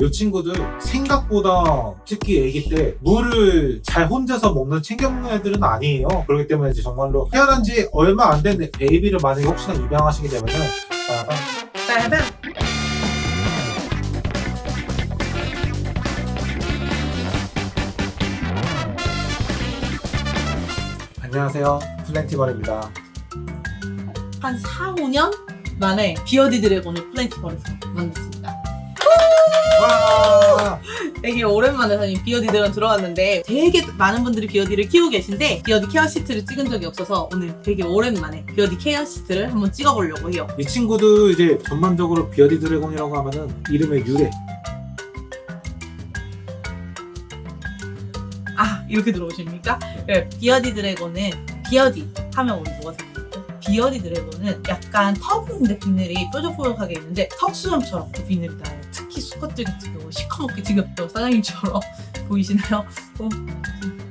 이 친구들 생각보다 특히 애기 때 물을 잘 혼자서 챙겨 먹는 애들은 아니에요. 그렇기 때문에 이제 정말로 태어난 지 얼마 안 된 베이비를 만약에 혹시나 입양하시게 되면은 따단. 안녕하세요, 플랜티벌입니다. 한 4, 5년 만에 비어디 드래곤을 플랜티벌에서 만났습니다. 와! 되게 오랜만에 사실 비어디 드래곤 들어왔는데 되게 많은 분들이 비어디를 키우고 계신데 비어디 케어 시트를 찍은 적이 없어서 오늘 되게 오랜만에 비어디 케어 시트를 한번 찍어보려고 해요. 이 친구도 이제 전반적으로 비어디 드래곤이라고 하면은 이름의 유래. 아, 이렇게 들어오십니까? 네, 비어디 드래곤은 비어디 하면 우리 뭐가 생각나죠? 비어디 드래곤은 약간 턱인데 비늘이 뾰족뾰족하게 있는데 턱수염처럼 그 비늘이 나요. 특히 수컷들 같은 경우 시커멓게 지겹죠. 사장님처럼 보이시나요?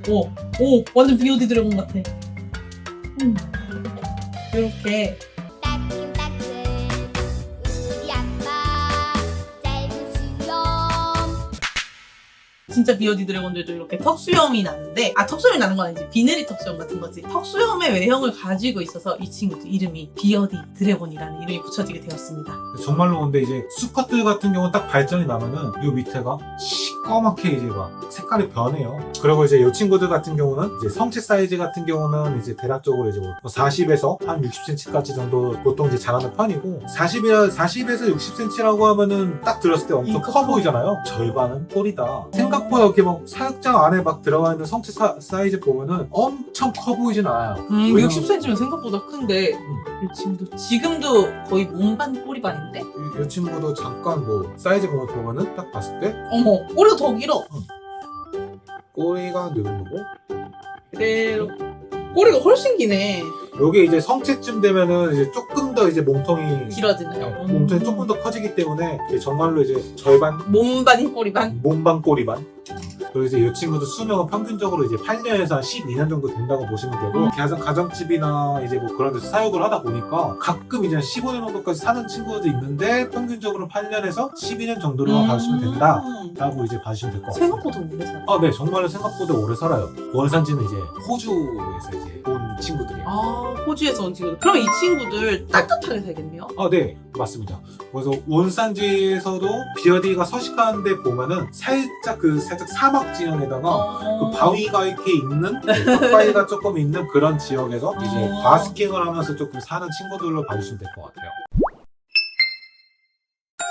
오, 완전 비어디 드래곤 같아. 이렇게 따끈따끈 우리 아빠 짧은 수염. 진짜 비어디 드래곤들도 이렇게 턱수염이 나는데 턱수염이 나는 건 아니지 비늘이 턱수염 같은 거지. 턱수염의 외형을 가지고 있어서 이 친구도 이름이 비어디 드래곤이라는 이름이 붙여지게 되었습니다. 정말로 근데 이제 수컷들 같은 경우는 딱 발전이 나면은 요 밑에가 시꺼멓게 이제 막 색깔이 변해요. 그리고 이제 이 친구들 같은 경우는 이제 성체 사이즈 같은 경우는 이제 대략적으로 이제 뭐 40에서 한 60cm까지 정도 보통 이제 자라는 편이고 40에서 60cm라고 하면은 딱 들었을 때 엄청 커 보이잖아요. 절반은 꼴이다. 생각보다 이렇게 막 사육장 안에 막 들어가 있는 성체 사이즈 보면은 엄청 커 보이진 않아요. 60cm면 생각보다 큰데 이 친구도 지금도 거의 몸반 꼬리반인데? 이 친구도 잠깐 뭐 사이즈 보면은 딱 봤을 때 어머, 꼬리가 더 길어. 꼬리가 늘고 그대로 꼬리가 훨씬 기네. 요게 이제 성체쯤 되면은 이제 조금 더 이제 몸통이 길어지나요? 몸통이 조금 더 커지기 때문에 이제 정말로 이제 절반 몸반 꼬리반? 몸반 꼬리반. 그리고 이제 이 친구도 수명은 평균적으로 이제 8년에서 한 12년 정도 된다고 보시면 되고 가정집이나 이제 뭐 그런 데서 사육을 하다 보니까 가끔 이제 15년 정도까지 사는 친구도 있는데 평균적으로 8년에서 12년 정도로만 봐주시면 된다라고 이제 봐주시면 될 것 같아요. 생각보다 오래 살아. 네, 정말로 생각보다 오래 살아요. 원산지는 이제 호주에서 이제 온 친구들이에요. 호주에서 온 친구들. 그럼 이 친구들 따뜻하게 살겠네요? 네, 맞습니다. 그래서 원산지에서도 비어디가 서식하는데 보면은 살짝 사막 지형에다가 그 바위가 이렇게 있는 흙바위가 조금 있는 그런 지역에서 이제 바스킹을 하면서 조금 사는 친구들로 봐주시면 될 것 같아요.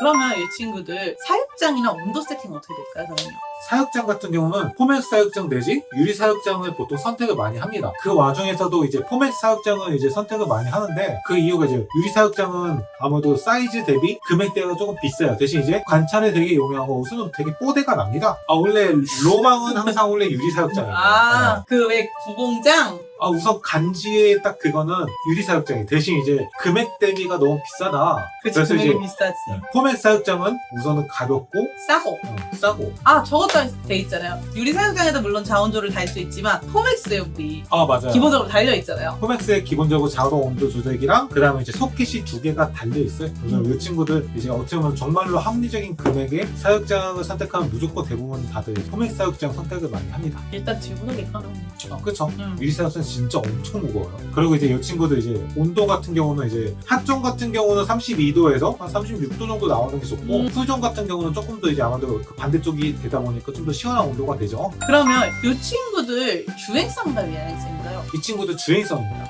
그러면 이 친구들 사육장이나 온도 세팅 어떻게 될까요, 선생님? 사육장 같은 경우는 포맥 사육장 내지 유리 사육장을 보통 선택을 많이 합니다. 그 와중에서도 이제 포맥 사육장을 이제 선택을 많이 하는데 그 이유가 이제 유리 사육장은 아무래도 사이즈 대비 금액대가 조금 비싸요. 대신 이제 관찰에 되게 용이하고 우선은 되게 뽀대가 납니다. 원래 로망은 항상 원래 유리 사육장이에요. 그 왜 구공장? 우선 간지에 딱 그거는 유리 사육장이 대신 이제 금액 대비가 너무 비싸다. 그치, 그래서 금액이 이제 비싸지. 포맥 사육장은 우선은 가볍고 싸고. 싸고. 저것도 돼 있잖아요. 유리 사육장에도 물론 자원조를 달 수 있지만 포맥스에 우리 맞아요. 기본적으로 달려 있잖아요. 포맥스에 기본적으로 자동 온도 조절기랑 그 다음에 이제 소켓이 2개가 달려있어요. 그래서 이 친구들 이제 어떻게 보면 정말로 합리적인 금액에 사육장을 선택하면 무조건 대부분 다들 포맥스 사육장 선택을 많이 합니다. 일단 질문하기 까놓네. 그쵸. 유리 사육장 진짜 엄청 무거워요. 그리고 이제 이 친구들 이제 온도 같은 경우는 이제 핫종 같은 경우는 32도에서 한 36도 정도 나오는 게 좋고 쿨종 같은 경우는 조금 더 이제 아마도 그 반대쪽이 되다 보니까 좀 더 시원한 온도가 되죠. 그러면 이 친구들 주행성인가요, 야행성인가요? 이 친구들 주행성입니다.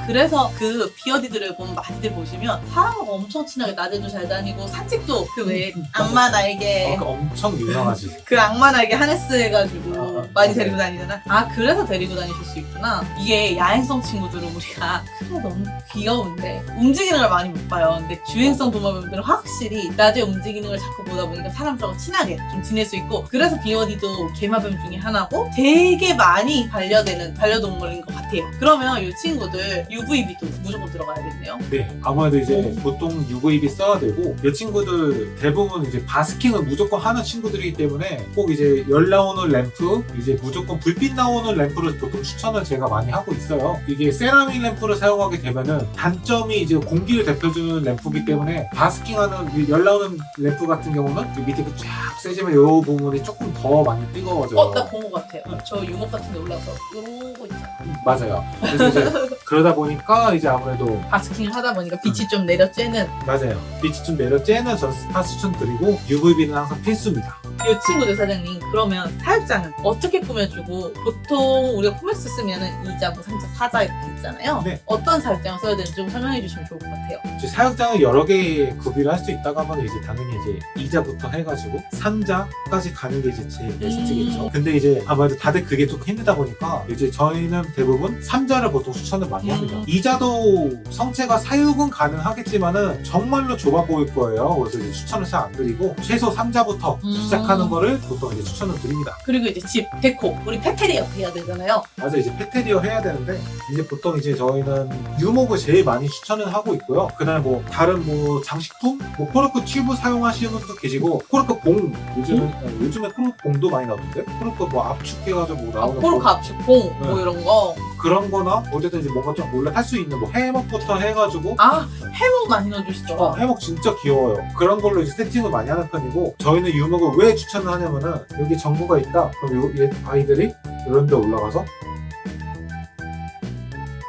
그래서 그 비어디 드래곤 많이들 보시면 사람하고 엄청 친하게 낮에도 잘 다니고 산책도 그 외에 악마 날개 엄청 유명하지. 그 악마 날개 하네스 해가지고 많이 네. 데리고 다니잖아. 그래서 데리고 다니실 수 있구나. 이게 야행성 친구들은 우리가 그래 너무 귀여운데 움직이는 걸 많이 못 봐요. 근데 주행성 도마뱀들은 확실히 낮에 움직이는 걸 자꾸 보다 보니까 사람들하고 친하게 좀 지낼 수 있고 그래서 비어디도 개마뱀 중에 하나고 되게 많이 반려동물인 것 것 같아요. 그러면 이 친구들 UVB도 무조건 들어가야겠네요. 네, 아무래도 이제 보통 UVB 써야 되고 이 친구들 대부분 이제 바스킹을 무조건 하는 친구들이기 때문에 꼭 이제 열 나오는 램프, 이제 무조건 불빛 나오는 램프를 보통 추천을 제가 많이 하고 있어요. 이게 세라믹 램프를 사용하게 되면은 단점이 이제 공기를 대표주는 램프이기 때문에 바스킹하는 이열 나오는 램프 같은 경우는 이 밑에 쫙 세지면 이 부분이 조금 더 많이 뜨거워져요. 나 본 것 같아요. 저 유목 같은 데 올라서 이러고 있잖아요. 맞아요. 그래서 이제 그러다 보니까 이제 아무래도 바스킹을 하다 보니까 빛이 좀 내려 쬐는 맞아요. 빛이 좀 내려 쬐는 전 스파 추천드리고 UVB는 항상 필수입니다. 이 친구들 사장님, 그러면 사육장은 어떻게 꾸며주고, 보통 우리가 코맥스 쓰면은 2자, 뭐 3자, 4자 이렇게 있잖아요. 네. 어떤 사육장을 써야 되는지 좀 설명해 주시면 좋을 것 같아요. 이제 사육장을 여러 개 구비를 할 수 있다고 하면 이제 당연히 이제 2자부터 해가지고 3자까지 가는 게 이제 제일 베스트겠죠. 근데 이제 아무래도 다들 그게 좀 힘들다 보니까 이제 저희는 대부분 3자를 보통 추천을 많이 합니다. 2자도 성체가 사육은 가능하겠지만은 정말로 좁아 보일 거예요. 그래서 이제 추천을 잘 안 드리고 최소 3자부터 시작하는 거를 보통 이제 추천을 드립니다. 그리고 이제 집, 데코, 우리 페테리아 해야 되잖아요. 맞아, 이제 페테리어 해야 되는데 이제 보통 이제 저희는 유목을 제일 많이 추천을 하고 있고요. 그다음에 뭐 다른 뭐 장식품, 뭐 코르크 튜브 사용하시는 분도 계시고 코르크 봉 요즘에 코르크 봉도 많이 나오는데 코르크 뭐 압축해가지고 뭐 나오는 코르크 압축봉, 네. 뭐 이런 거. 그런 거나 어쨌든 이제 뭔가 좀 올라탈 수 있는 뭐 해먹부터 해가지고 해먹 많이 넣어주시더라. 해먹 진짜 귀여워요. 그런 걸로 이제 세팅을 많이 하는 편이고 저희는 유목을 왜 추천을 하냐면은 여기 정보가 있다. 그럼 얘 아이들이 이런 데 올라가서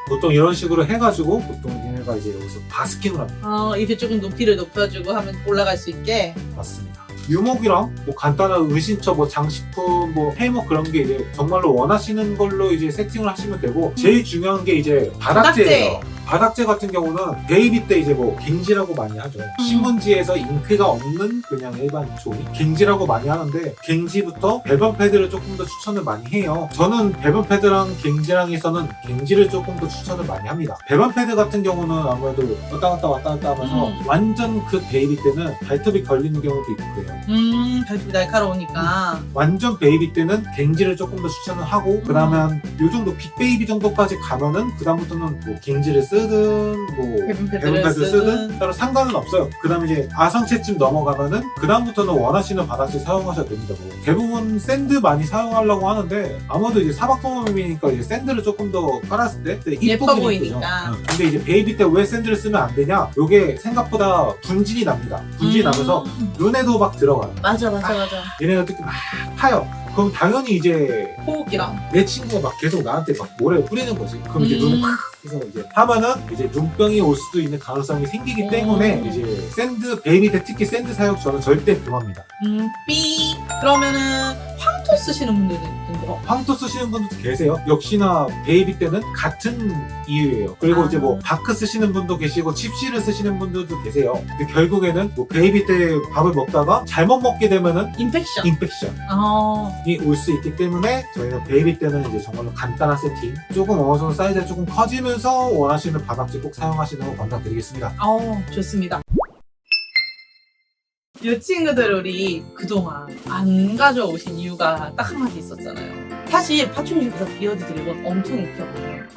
보통 이런 식으로 해가지고 보통 얘네가 이제 여기서 바스킹을 합니다. 이제 조금 높이를 높여주고 하면 올라갈 수 있게. 맞습니다. 유목이랑 뭐 간단한 은신처, 뭐 장식품, 뭐 해먹 그런 게 이제 정말로 원하시는 걸로 이제 세팅을 하시면 되고 제일 중요한 게 이제 바닥재예요. 바닥재 같은 경우는 베이비 때 이제 뭐 갱지라고 많이 하죠. 신문지에서 잉크가 없는 그냥 일반 종이 갱지라고 많이 하는데 갱지부터 배변 패드를 조금 더 추천을 많이 해요. 저는 배변 패드랑 갱지랑에서는 갱지를 조금 더 추천을 많이 합니다. 배변 패드 같은 경우는 아무래도 왔다 갔다 하면서 완전 그 베이비 때는 발톱이 걸리는 경우도 있고 그래요. 발톱이 날카로우니까. 완전 베이비 때는 갱지를 조금 더 추천을 하고 그다음에 요 정도 빅베이비 정도까지 가면은 그다음부터는 뭐 갱지를 쓰든 뭐 배변 패드를 패드를 쓰든 따로 상관은 없어요. 그다음에 이제 아성체쯤 넘어가면은 그다음부터는 원하시는 바닥재 사용하셔도 됩니다. 뭐 대부분 샌드 많이 사용하려고 하는데 아무래도 이제 사박토범이니까 이제 샌드를 조금 더 깔았을 때 예뻐 이쁘긴 보이니까. 이쁘죠. 근데 이제 베이비 때 왜 샌드를 쓰면 안 되냐? 요게 생각보다 분진이 납니다. 분진이 나면서 눈에도 막 들어가요. 맞아. 얘네가 특히 막 파요. 그럼 당연히 이제 호흡기랑. 내 친구가 막 계속 나한테 막 모래를 뿌리는 거지. 그럼 이제 눈을 팍 해서 이제 하면은 이제 눈병이 올 수도 있는 가능성이 생기기 때문에 이제 샌드 베이비 때 특히 샌드 사용 저는 절대 금합니다. 삐. 그러면은 황토 쓰시는 분들도 있는데. 황토 쓰시는 분들도 계세요. 역시나 베이비 때는 같은 이유예요. 그리고 이제 뭐 바크 쓰시는 분도 계시고 칩시를 쓰시는 분들도 계세요. 근데 결국에는 뭐 베이비 때 밥을 먹다가 잘못 먹게 되면은 인펙션. 인펙션이 올 수 있기 때문에 저희는 베이비 때는 이제 정말로 간단한 세팅 조금 어느 정도 사이즈가 조금 커지면서 원하시는 바닥재 꼭 사용하시는 거 권장드리겠습니다. 좋습니다. 이 친구들 우리 그동안 안 가져오신 이유가 딱 한마디 있었잖아요. 사실 파충류에서 비어드 드래곤 엄청 인기가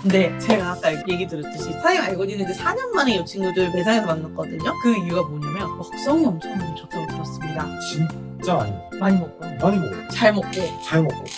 근데 제가 아까 얘기 들었듯이 사장님 알고 있는데 4년 만에 이 친구들 매장에서 만났거든요. 그 이유가 뭐냐면 먹성이 엄청 좋다고 들었습니다. 진짜 많이 먹고 많이 먹어요. 잘 먹고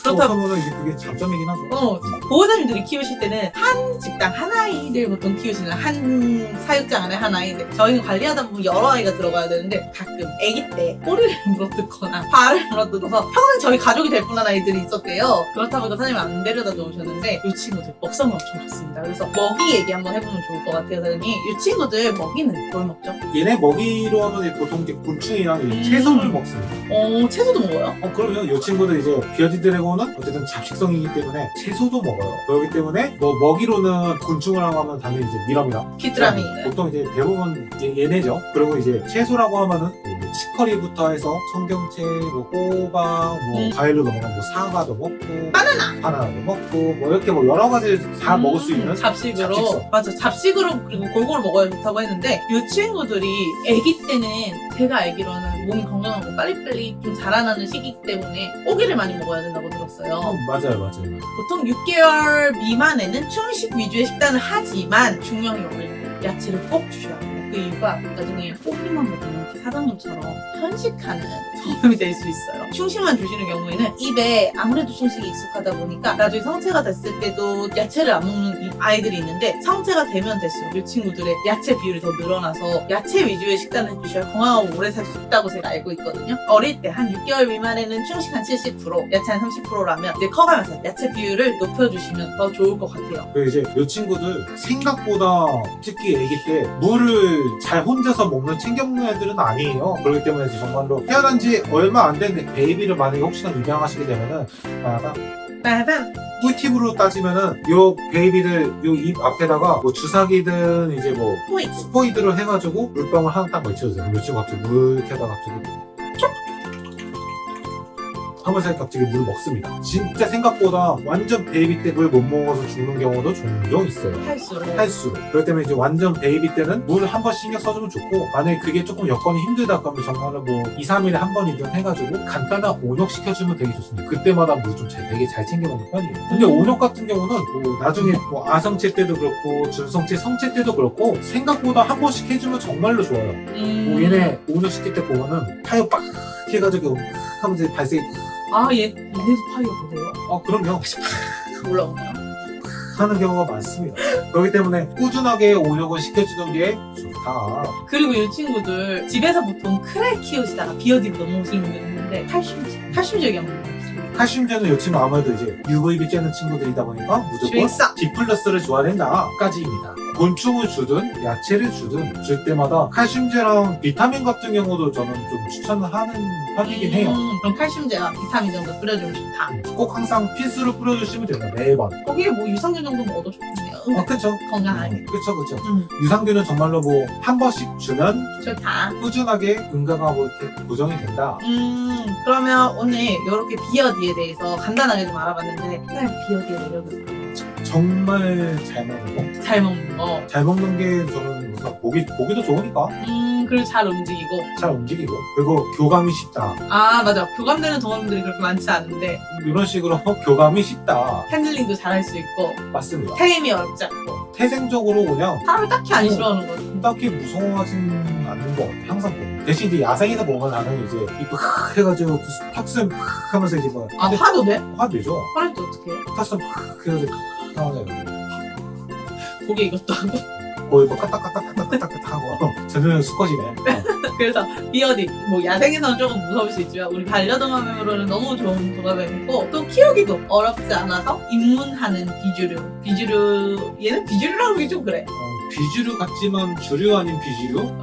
그렇다면 이제 그게 장점이긴 하죠. 보호자님들이 키우실 때는 한 집당 한 아이를 보통 키우시는 한 사육장 안에 한 아이인데 저희는 관리하다 보면 여러 아이가 들어가야 되는데 가끔 아기 때 꼬리를 물어뜯거나 발을 물어뜯어서 평생 저희 가족이 될 뻔한 아이들이 있었대요. 그렇다 보니까 사장님 안 데려다 놓으셨는데 이 친구들 먹성이 엄청 좋습니다. 그래서 먹이 얘기 한번 해보면 좋을 것 같아요. 사장님 이 친구들 먹이는 뭘 먹죠? 얘네 먹이로 하면 보통 이제 곤충이랑 이제 채소를 먹습니다. 채소도 먹어요? 그러면 이 친구들 이제 비어디 드래곤은 어쨌든 잡식성이기 때문에 채소도 먹어요. 그렇기 때문에 뭐 먹이로는 곤충이라고 하면 당연히 이제 미럼이랑 귀뚜라미. 보통 이제 대부분 얘네죠. 그리고 이제 채소라고 하면은 뭐 치커리부터 해서 청경채, 뭐 호박, 뭐 과일로 넘어가면 뭐 사과도 먹고 바나나도 먹고 뭐 이렇게 뭐 여러 가지 다 먹을 수 있는 잡식으로. 잡식성. 맞아, 잡식으로 그리고 골고루 먹어야 좋다고 했는데 이 친구들이 아기 때는 제가 알기로는 몸이 건강하고 빨리빨리 좀 자라나는 시기이기 때문에 고기를 많이 먹어야 된다고 들었어요. 맞아요. 보통 6개월 미만에는 충식 위주의 식단을 하지만 중형이 어릴 때 야채를 꼭 주셔야 돼요. 그 이유가 나중에 고기만 먹으면 이렇게 사장님처럼 편식하는 경험이 될 수 있어요. 충식만 주시는 경우에는 입에 아무래도 충식이 익숙하다 보니까 나중에 성체가 됐을 때도 야채를 안 먹는 이 아이들이 있는데 성체가 되면 될수록 이 친구들의 야채 비율이 더 늘어나서 야채 위주의 식단을 해주셔야 건강하고 오래 살 수 있다고 제가 알고 있거든요. 어릴 때 한 6개월 미만에는 충식 한 70%, 야채 한 30%라면 이제 커가면서 야채 비율을 높여주시면 더 좋을 것 같아요. 그리고 이제 이 친구들 생각보다 특히 아기 때 물을 잘 혼자서 챙겨 먹는 애들은 아니에요. 그렇기 때문에 이제 정말로 태어난 지 얼마 안 된 베이비를 만약에 혹시나 입양하시게 되면은 빠밤! 꿀팁으로 따지면은 요 베이비들 요 입 앞에다가 뭐 주사기든 이제 뭐 포인트! 스포이드를 해가지고 물방울 하나 딱 걸쳐주세요. 그럼 요 친구 갑자기 물 캐다가 갑자기 하면서 갑자기 물을 먹습니다. 진짜 생각보다 완전 베이비 때 물 못 먹어서 죽는 경우도 종종 있어요. 할수록. 그렇기 때문에 이제 완전 베이비 때는 물 한 번 신경 써주면 좋고, 만약에 그게 조금 여건이 힘들다 그러면 정말로 뭐 2, 3일에 한 번이든 해가지고 간단한 온욕 시켜주면 되게 좋습니다. 그때마다 물 좀 되게 잘 챙겨 먹는 편이에요. 근데 온욕 같은 경우는 뭐 나중에 뭐 아성체 때도 그렇고 준성체, 성체 때도 그렇고 생각보다 한 번씩 해주면 정말로 좋아요. 뭐 얘네 온욕 시킬 때 보면은 타요 빡 해가지고 하면서 발색이 얘네도 파이어 보세요. 그럼요. 올라오나요? 하는 경우가 많습니다. 그렇기 때문에 꾸준하게 온욕을 시켜주는 게 좋다. 그리고 이 친구들 집에서 보통 크레 키우시다가 비어디로 넘어오시는 분들이 있는데 칼슘제 영양 칼슘제는 요 친구 아무래도 이제 UVB 쬐는 친구들이다 보니까 무조건 주익성! D 플러스를 줘야 된다까지입니다. 곤충을 주든 야채를 주든 줄 때마다 칼슘제랑 비타민 같은 경우도 저는 좀 추천을 하는 편이긴 해요. 그럼 칼슘제와 비타민 정도 뿌려주면 좋다. 꼭 항상 필수로 뿌려주시면 됩니다. 매번. 거기에 뭐 유산균 정도는 얻어 좋겠네요. 그쵸. 건강하게. 그쵸. 유산균은 정말로 뭐 한 번씩 주면 좋다. 꾸준하게 응가가 뭐 이렇게 고정이 된다. 그러면 오늘 이렇게 비어디에 대해서 간단하게 좀 알아봤는데 그냥 비어디의 매력은 뭐죠? 정말 잘 먹는 거. 잘 먹는 거. 잘 먹는 게 저는 우선 보기도 좋으니까 그리고 잘 움직이고. 잘 움직이고, 그리고 교감이 쉽다. 맞아. 교감되는 동물들이 그렇게 많지 않은데 이런 식으로 교감이 쉽다. 핸들링도 잘 할 수 있고 맞습니다. 태임이 어렵지 않고 태생적으로 그냥 사람을 딱히 안 싫어하는 거 같아. 딱히 무서워하진 않는 것 같아. 항상 보면. 대신 이제 야생에서 보면 나는 이제 입 흑 해가지고 턱슴 흑 하면서 이제 뭐 화도 돼? 화도 되죠. 화낼 때 어떻게 해? 턱슴 흑 해가지고 흑 하면서 고개 이것도 하고. 거의 뭐 까딱까딱까딱까딱 하고 저는 수컷이네. 그래서 비어디 뭐 야생에서는 조금 무서울 수 있지만 우리 반려동물로는 너무 좋은 동화뱀이고 또 키우기도 어렵지 않아서 입문하는 비주류 얘는 비주류라고 하기 좀 그래. 비주류 같지만 주류 아닌 비주류?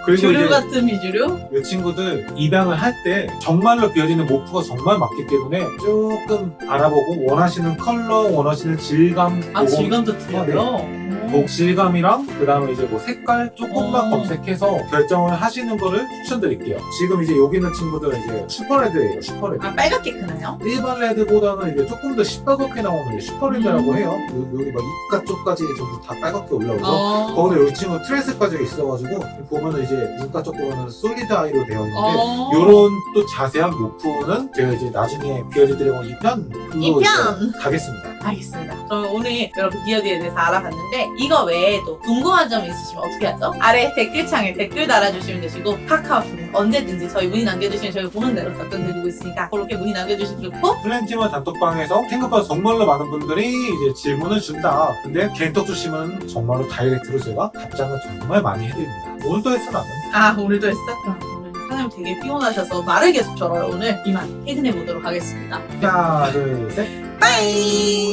그리고 주류 이제 같은 비주류? 이 친구들 입양을 할 때 정말로 비어지는 목표가 정말 맞기 때문에 조금 알아보고 원하시는 컬러, 원하시는 질감 질감도 틀려요? 질감이랑 그 다음에 이제 뭐 색깔 조금만 어. 검색해서 결정을 하시는 거를 추천드릴게요. 지금 이제 여기 있는 친구들은 이제 슈퍼레드예요. 슈퍼레드. 빨갛게 크나요? 일반 레드보다는 이제 조금 더 시뻘겋게 나오는 슈퍼레드라고 해요. 여기 막 입가 쪽까지 전부 다 빨갛게 올라오죠. 거기다 여기 친구 트레스까지 있어가지고 보면은 이제 눈가 쪽 보면은 솔리드 아이로 되어 있는데 요런 또 자세한 모프는 제가 이제 나중에 비어지 드래곤 2편으로 가겠습니다. 알겠습니다. 그럼 오늘 여러분 비어디에 대해서 알아봤는데 이거 외에도 궁금한 점 있으시면 어떻게 하죠? 아래 댓글창에 댓글 달아주시면 되시고 카카오톡은 언제든지 저희 문의 남겨주시면 저희 보는 대로 답변드리고 있으니까 그렇게 문의 남겨주시면 좋고 플랜티머 단톡방에서 생각보다 정말로 많은 분들이 이제 질문을 준다. 근데 개인톡 주시면 정말로 다이렉트로 제가 답장을 정말 많이 해드립니다. 오늘도 했어 나는. 오늘도 했어? 오늘 사장님 되게 피곤하셔서 말을 계속 절어요. 오늘 이만 퇴근해 보도록 하겠습니다. 하나 둘 셋. 빠이!